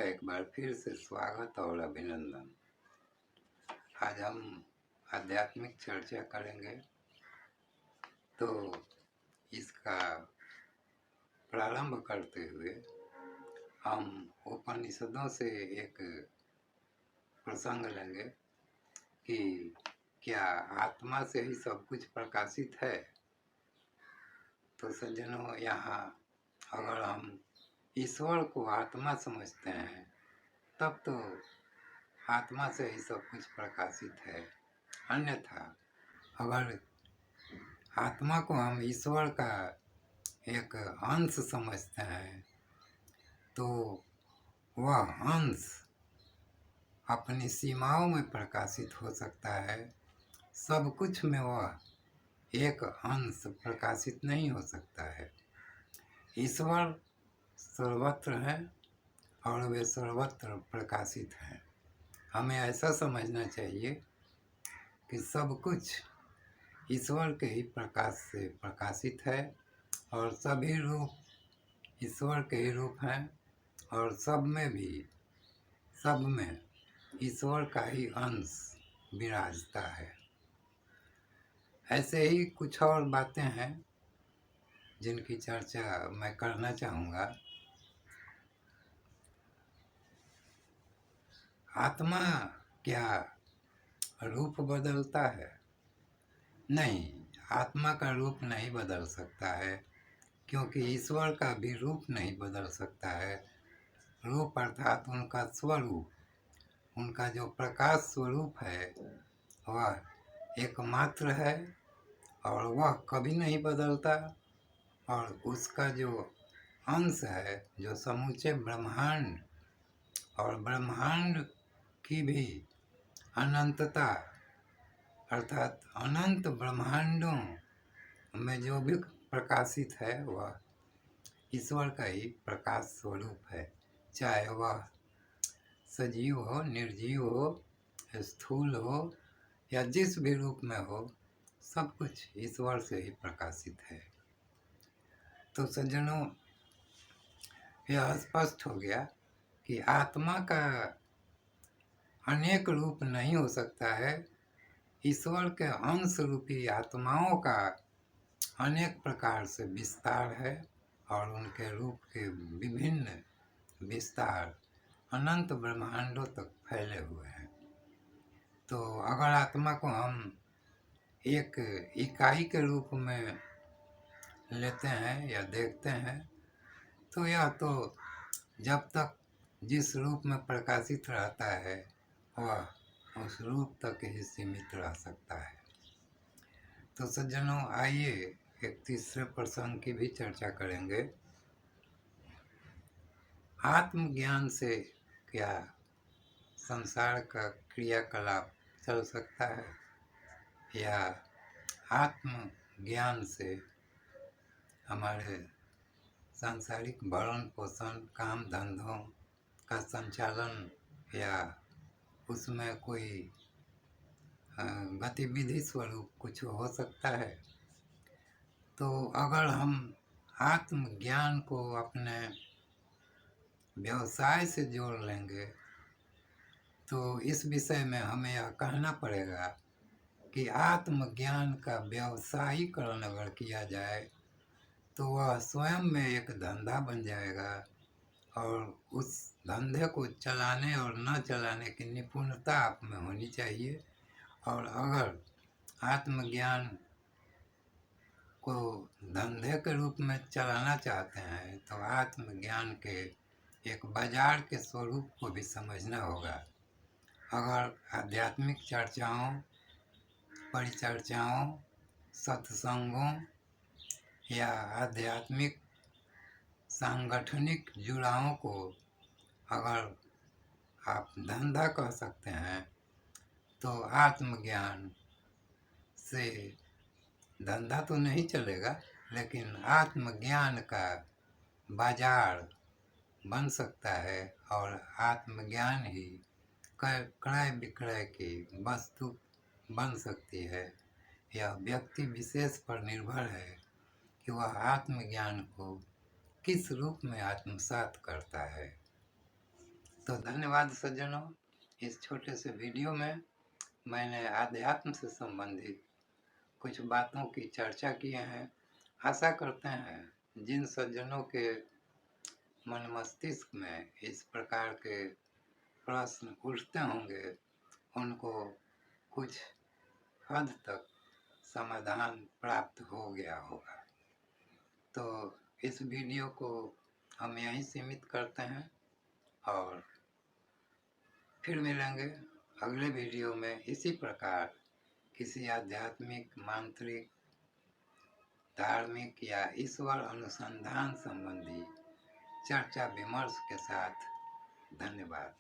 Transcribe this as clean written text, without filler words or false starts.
एक बार फिर से स्वागत और अभिनंदन। आज हम आध्यात्मिक चर्चा करेंगे। तो इसका प्रारंभ करते हुए हम उपनिषदों से एक प्रसंग लेंगे कि क्या आत्मा से ही सब कुछ प्रकाशित है। तो सज्जनों, यहाँ अगर हम ईश्वर को आत्मा समझते हैं तब तो आत्मा से ही सब कुछ प्रकाशित है। अन्यथा अगर आत्मा को हम ईश्वर का एक अंश समझते हैं तो वह अंश अपनी सीमाओं में प्रकाशित हो सकता है। सब कुछ में वह एक अंश प्रकाशित नहीं हो सकता है। ईश्वर सर्वत्र है और वे सर्वत्र प्रकाशित हैं। हमें ऐसा समझना चाहिए कि सब कुछ ईश्वर के ही प्रकाश से प्रकाशित है और सभी रूप ईश्वर के ही रूप हैं और सब में ईश्वर का ही अंश विराजता है। ऐसे ही कुछ और बातें हैं जिनकी चर्चा मैं करना चाहूँगा। आत्मा क्या रूप बदलता है? नहीं, आत्मा का रूप नहीं बदल सकता है, क्योंकि ईश्वर का भी रूप नहीं बदल सकता है। रूप अर्थात उनका स्वरूप, उनका जो प्रकाश स्वरूप है वह एकमात्र है और वह कभी नहीं बदलता। और उसका जो अंश है, जो समूचे ब्रह्मांड और ब्रह्मांड की भी अनंतता अर्थात अनंत ब्रह्मांडों में जो भी प्रकाशित है वह ईश्वर का ही प्रकाश स्वरूप है। चाहे वह सजीव हो, निर्जीव हो, स्थूल हो या जिस भी रूप में हो, सब कुछ ईश्वर से ही प्रकाशित है। तो सज्जनों, यह स्पष्ट हो गया कि आत्मा का अनेक रूप नहीं हो सकता है। ईश्वर के अंश रूपी आत्माओं का अनेक प्रकार से विस्तार है और उनके रूप के विभिन्न विस्तार अनंत ब्रह्मांडों तक फैले हुए हैं। तो अगर आत्मा को हम एक इकाई के रूप में लेते हैं या देखते हैं तो यह तो जब तक जिस रूप में प्रकाशित रहता है वह उस रूप तक ही सीमित रह सकता है। तो सज्जनों, आइए एक तीसरे प्रसंग की भी चर्चा करेंगे। आत्मज्ञान से क्या संसार का क्रियाकलाप चल सकता है, या आत्मज्ञान से हमारे सांसारिक भरण पोषण, काम धंधों का संचालन या उसमें कोई गतिविधि स्वरूप कुछ हो सकता है? तो अगर हम आत्मज्ञान को अपने व्यवसाय से जोड़ लेंगे तो इस विषय में हमें यह कहना पड़ेगा कि आत्मज्ञान का व्यवसायीकरण अगर किया जाए तो वह स्वयं में एक धंधा बन जाएगा और उस धंधे को चलाने और न चलाने की निपुणता आप में होनी चाहिए। और अगर आत्मज्ञान को धंधे के रूप में चलाना चाहते हैं तो आत्मज्ञान के एक बाजार के स्वरूप को भी समझना होगा। अगर आध्यात्मिक चर्चाओं, परिचर्चाओं, सत्संगों या आध्यात्मिक सांगठनिक जुड़ावों को अगर आप धंधा कह सकते हैं तो आत्मज्ञान से धंधा तो नहीं चलेगा, लेकिन आत्मज्ञान का बाजार बन सकता है और आत्मज्ञान ही क्रय विक्रय की वस्तु बन सकती है। यह व्यक्ति विशेष पर निर्भर है कि वह आत्मज्ञान को किस रूप में आत्मसात करता है। तो धन्यवाद सज्जनों। इस छोटे से वीडियो में मैंने आध्यात्म से संबंधित कुछ बातों की चर्चा किए हैं। आशा करते हैं जिन सज्जनों के मन मस्तिष्क में इस प्रकार के प्रश्न उठते होंगे उनको कुछ हद तक समाधान प्राप्त हो गया होगा। तो इस वीडियो को हम यहीं सीमित करते हैं और फिर मिलेंगे अगले वीडियो में इसी प्रकार किसी आध्यात्मिक, मांत्रिक, धार्मिक या ईश्वर अनुसंधान संबंधी चर्चा विमर्श के साथ। धन्यवाद।